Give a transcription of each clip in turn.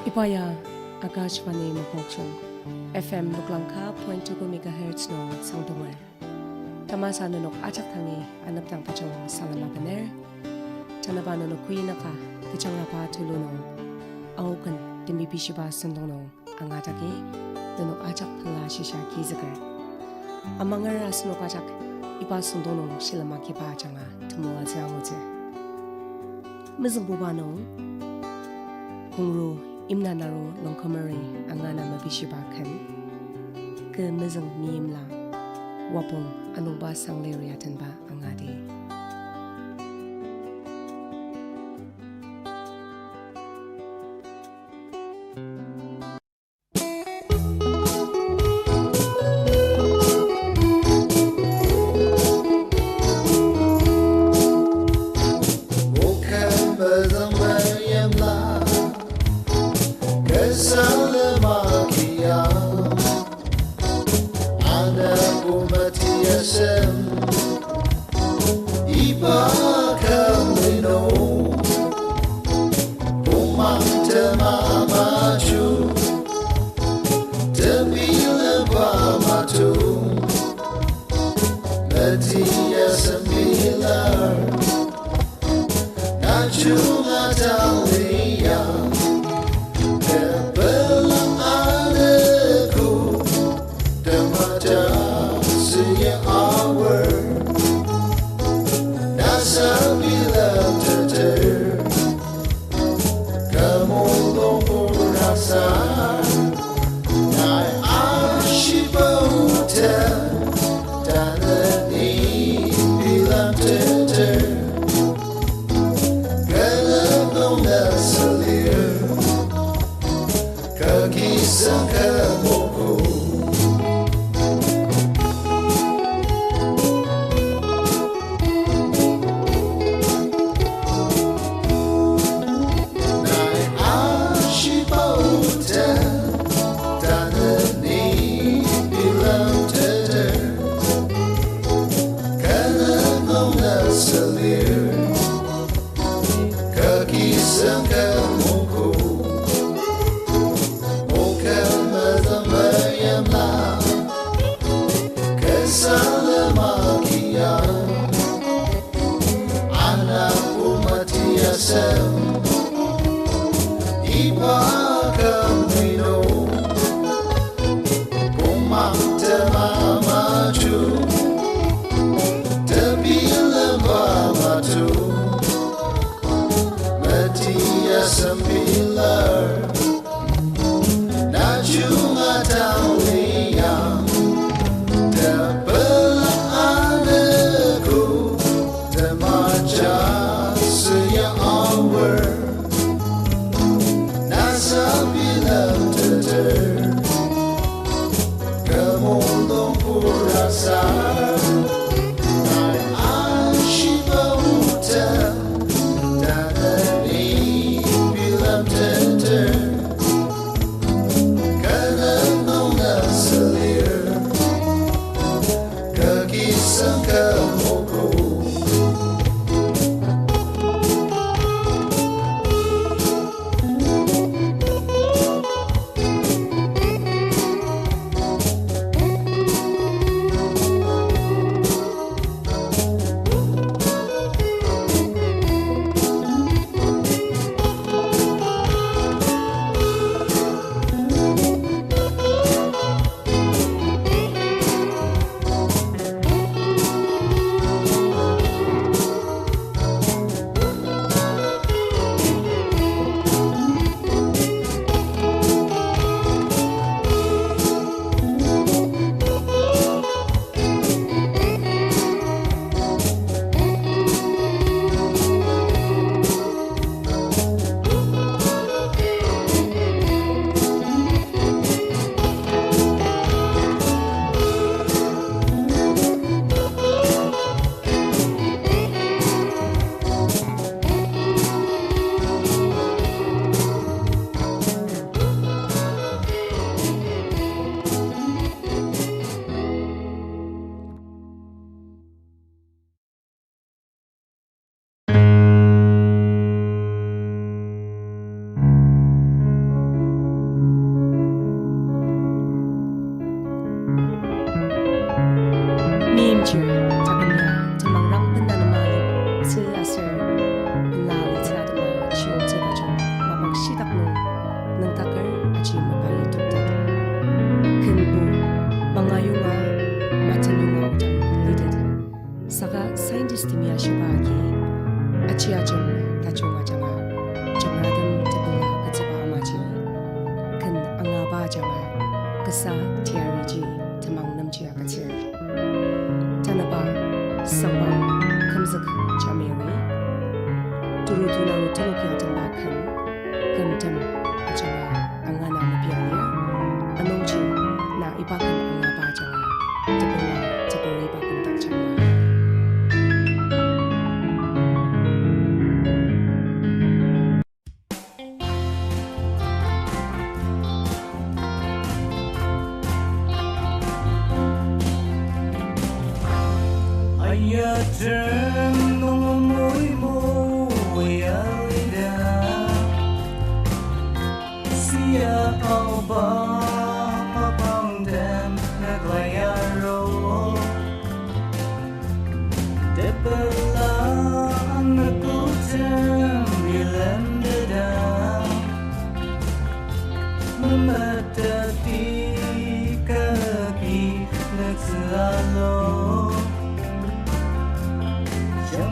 Ipaya Akashvani Mokokchung FM Luklangka 0.2 MHz no Sangdongwe Tamasa nunok achaktangi anaptang pachong salamapaner Tanabano no kuinaka kichangrapa tuluno Aukan dimipishiba sundono angataki nunok achak pala shisha kizagar Amangar asnok achak ipa sundono shilamaki pa changa tumuwa ziawote Mizambubano Kungru Imna naro longkamari angana mabishiba kan ke mezang miimla wapong anungba sangleriatan ba angadi aser lali tadama chiong tsega chong mapang sidak no nang takar achi mapai tukta kenbu mangayunga matanyunga utang lidet saka scientist timia shibagi achi achong tachunga changa jamradam tibunga katsaba amaji kan angaba janga kasa tiariji tamang namjia katsir tanaba sambang kamzak chamiri turutuna utulukya tambakan kantam achanga angana mapialia anongji na ibakan angaba janga tibunga tiburi bakan takchanga Ayatren môi môi alida sia ao ba papang dem naglayaro debela nakutem bilendeda mematati kaki nagsalo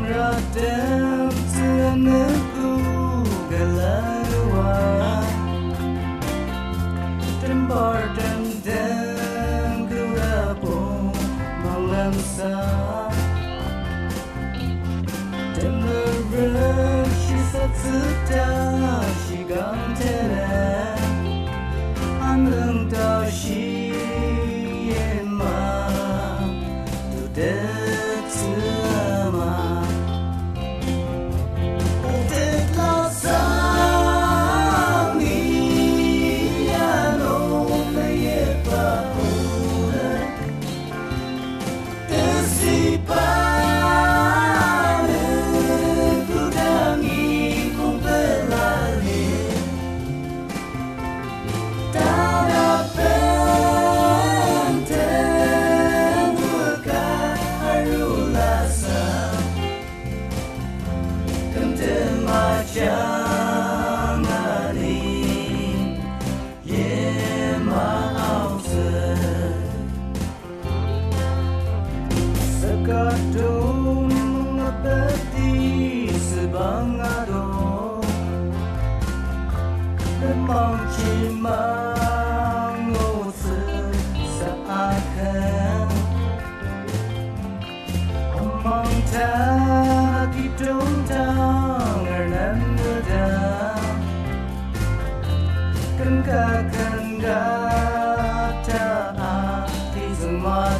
Radam tanaku galawa Tembar dan gurapo malamsa Temara shisatsuta shigang tere Anang da shi yema Tudetsu Kadung mengabdi sebangado Memang cimang seakan Amang tak hidung tangan muda Kengka-kengka tak hati semua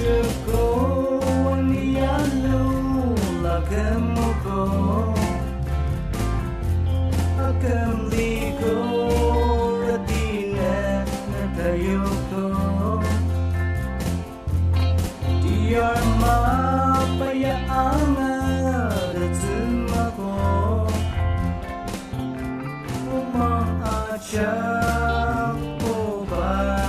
Jeko wanialu lagemoko Agam liko radine natayoko Diyar mapaya angar tsumako Umang achak obay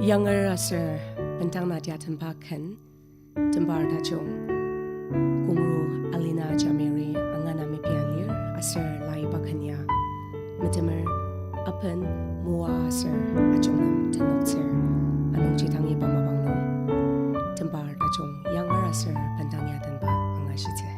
Younger aser bentang nadia tempakan tembar dajong kumru alina jamiri angana mi pialir aser lai bakanya metemer apen mua aser ajongnam tenokser anong jitangi pamabangno tembar dajong younger aser bentangya tenpa angashite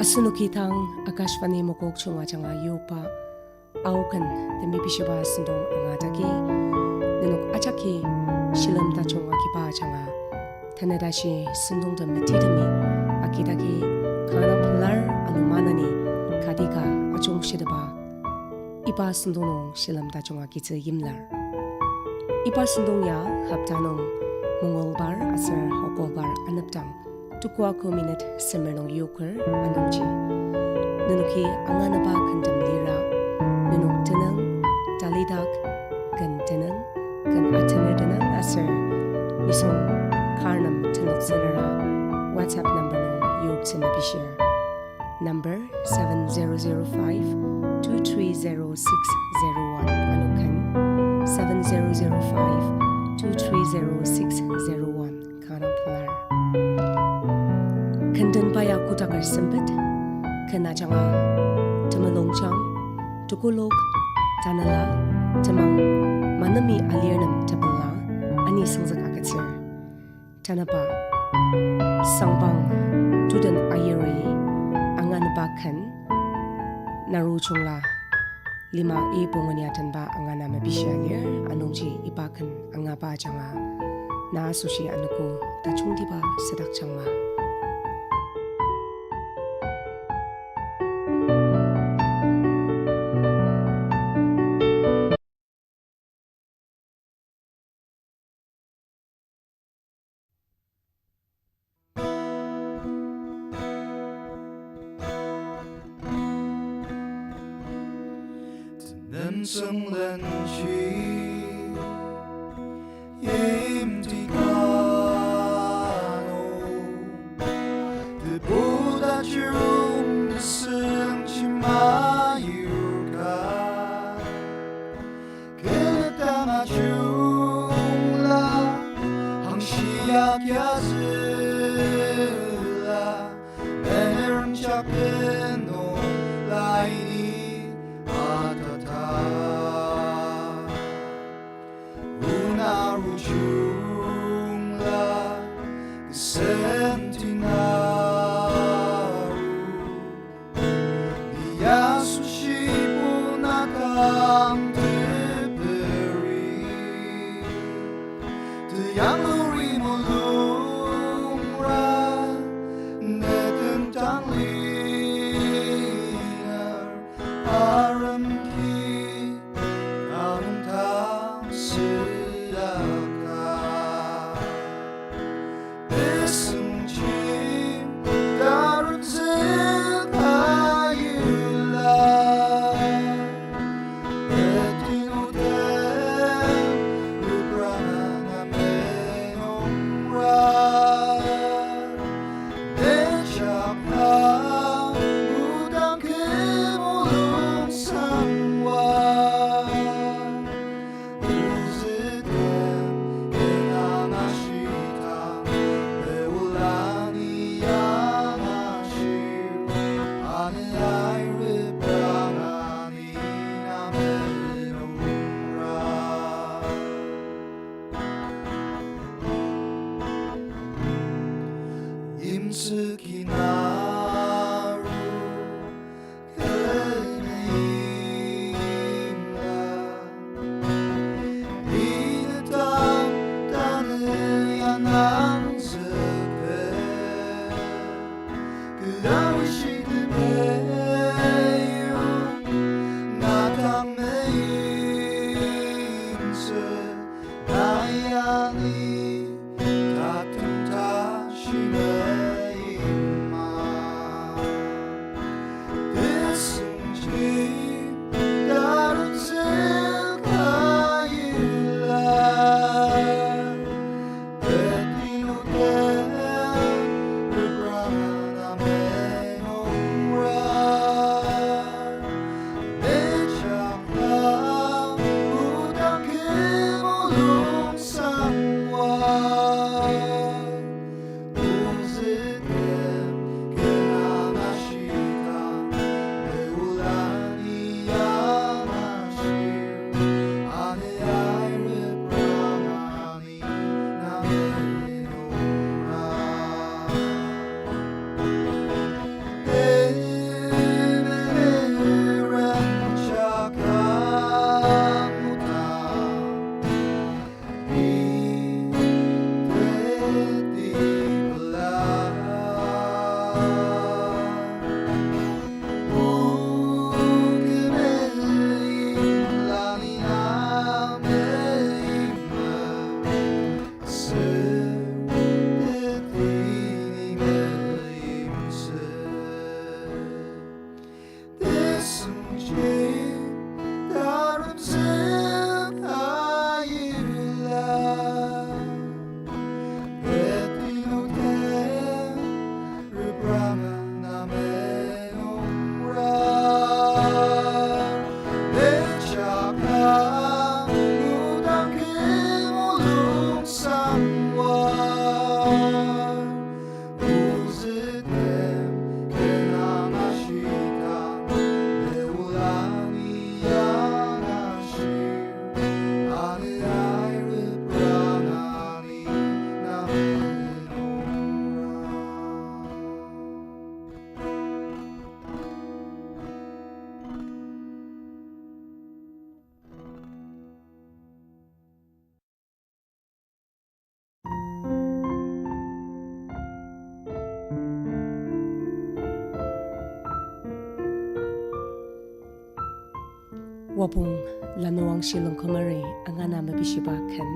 Asunukitang Akashvani mokok chunga changa yupa aukan demi bishiba sindong angadagi nenuk achaki shilam ta chunga kipa changa tanadashi sindong da metidami akidagi kana pular anumanani kadika achung shidaba ipa sindong shilam ta chunga kitse yimlar ipa sindong ya haptanong mongolbar asar hokolbar anaptang tukwa ko minute semenong yoker anungji nunuki anganaba kandam lira nunuk tenang dalidak kan tenang kan ataner tenang asar misong karnam tenok senara WhatsApp number nung yog semabishir number 7005-230-601 anukan 7005-230-601 kanang pular. Kandan pa ya kutakar sempit kana janga temelongchang tukulog tanala temang manami alirnam tepala ani sangzak akatsir tanapa sangbang tudan ayeri angan bakan naruchungla lima pongoniatan ba angana mabisyalir anongji ibakan angaba janga na sushi anuko tachungdiba sedak changma. Nên sông lên chi im đi cano từ bố đã chung để sương chi mà yêu ca cái ta mà chung là hàng xia kia là em chắc đến nỗi lại Unarujungla Sentinaru Niyasu shibu nakam teberi Teyamuri molungra Neten tangliner Aramki Anum tam Listen, darling, I you love. wabung lanuang silong kumari ang anama bishibakan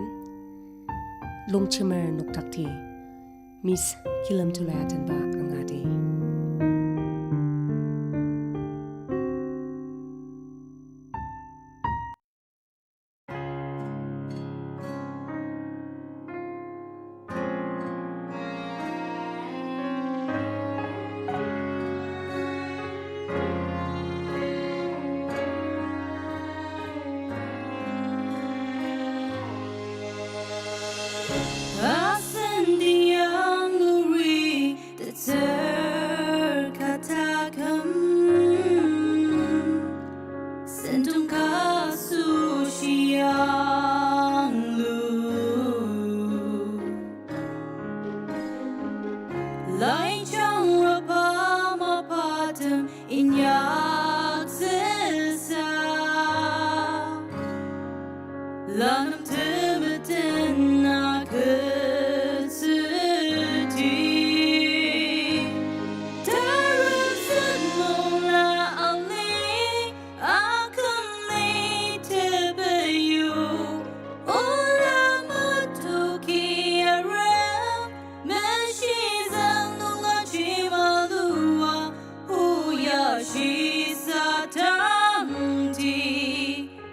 lungchimer nuktakti Miss Kilam Tulayatan ba ang adi. Lai chang rapa ma patam in yak sisa lanam tibetan na kusuti tarasan mola ali akunli tebayu ola matuki aram She satanti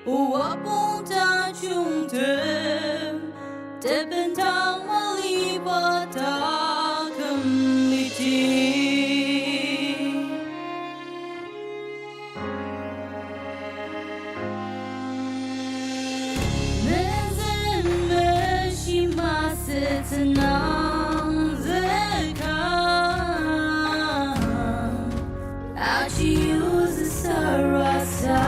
uapunta chungtem debentang malibata kumiti Mezen meshimasetanang zekan She uses Sarasatam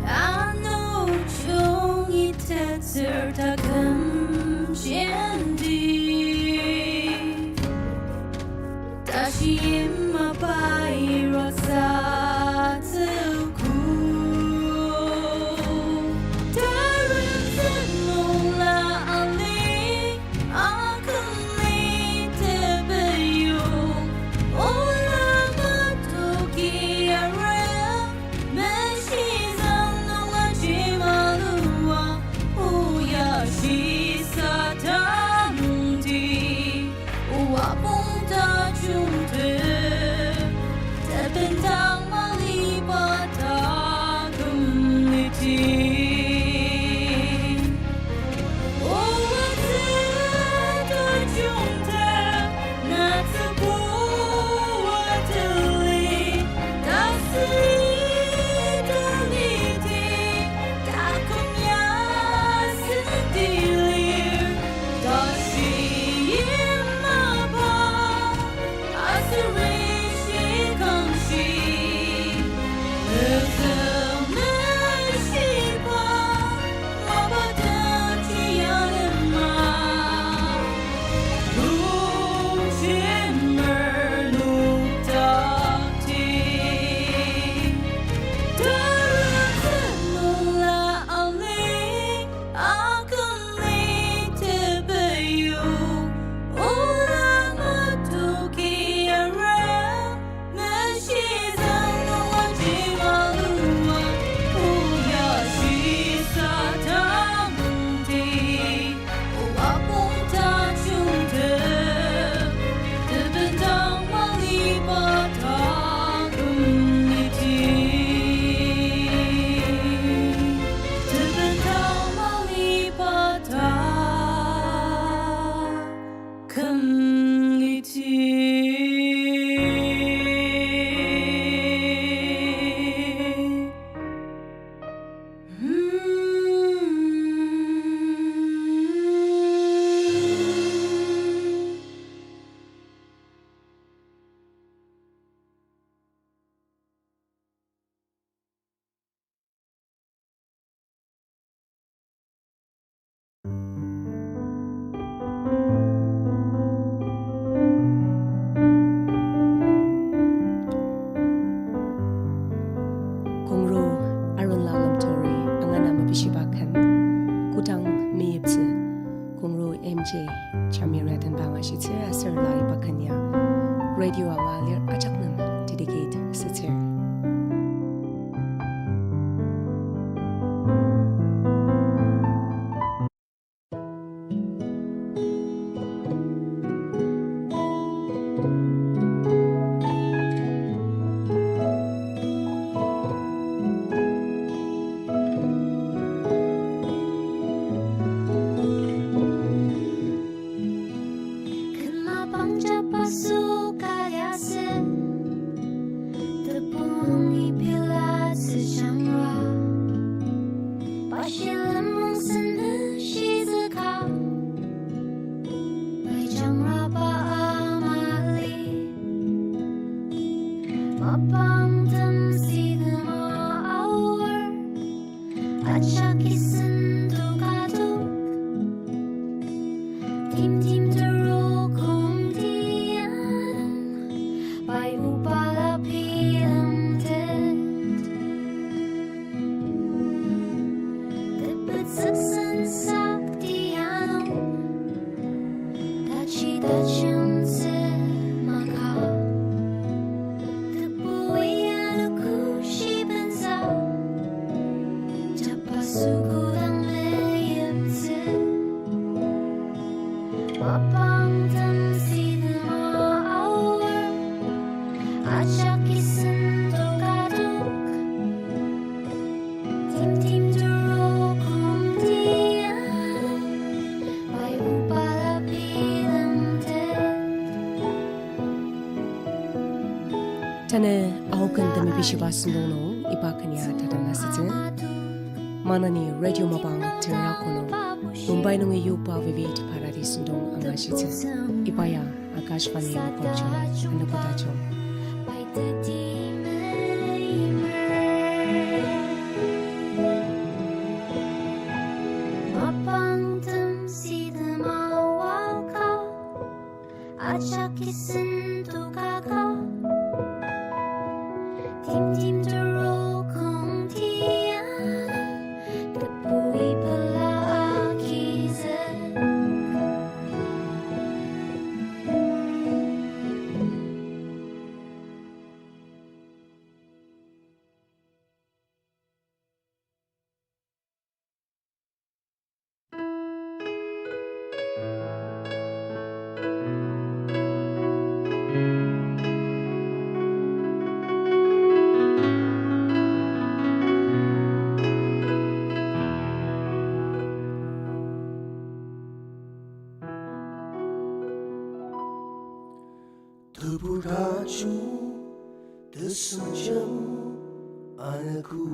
I know Chongi Tetser Takam Shendi Dashi Imma Bai Rasatuku Taran Mola Ali She satanti uapunta chungte radio angalir achaknam dedicate sitir. Tane aukan dami bishiba sundong iba kanya tadala sitin. Manani radio mabang tira kono. Mumbai nung yupa vivid paradis sundong ang asitin. Ibaya Akashvani Mokokchung Anaputachung. Terberaju tersejam anakku.